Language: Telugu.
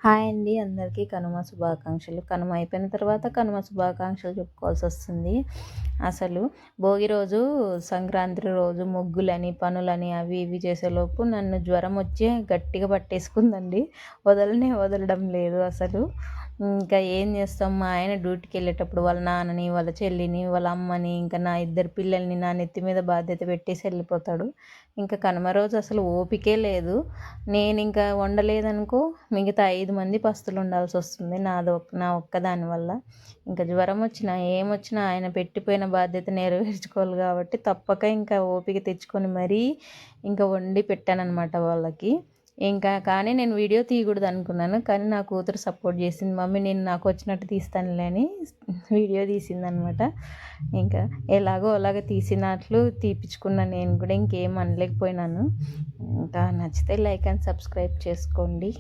హాయ్ అండి, అందరికీ కనుమ శుభాకాంక్షలు. కనుమ అయిపోయిన తర్వాత కనుమ శుభాకాంక్షలు చెప్పుకోవాల్సొస్తుంది. అసలు భోగి రోజు, సంక్రాంతి రోజు ముగ్గులని, పనులని అవి ఇవి చేసేలోపు నన్ను జ్వరం వచ్చి గట్టిగా పట్టేసుకుందండి. వదలడం లేదు అసలు. ఇంకా ఏం చేస్తాం, మా ఆయన డ్యూటీకి వెళ్ళేటప్పుడు వాళ్ళ నాన్నని, వాళ్ళ చెల్లిని, వాళ్ళ అమ్మని, ఇంకా నా ఇద్దరు పిల్లల్ని నా నెత్తి మీద బాధ్యత పెట్టేసి వెళ్ళిపోతాడు. ఇంకా కనుమ రోజు అసలు ఓపికే లేదు. నేను ఇంకా వండలేదనుకో మిగతా 5 మంది పస్తులు ఉండాల్సి వస్తుంది నా ఒక్కదాని వల్ల. ఇంకా జ్వరం వచ్చినా ఏమొచ్చినా ఆయన పెట్టిపోయిన బాధ్యత నెరవేర్చుకోవాలి కాబట్టి తప్పక ఇంకా ఓపిక తెచ్చుకొని మరీ ఇంకా వండి పెట్టానన్నమాట వాళ్ళకి. ఇంకా కానీ నేను వీడియో తీయకూడదు అనుకున్నాను, కానీ నా కూతురు సపోర్ట్ చేసింది. మమ్మీ నేను నాకు వచ్చినట్టు తీస్తానులే అని వీడియో తీసిందనమాట. ఇంకా ఎలాగో అలాగ తీసినట్లు తీపిచ్చుకున్నాను నేను కూడా, ఇంకేం అనలేకపోయినాను. ఇంకా నచ్చితే లైక్ అండ్ సబ్స్క్రైబ్ చేసుకోండి.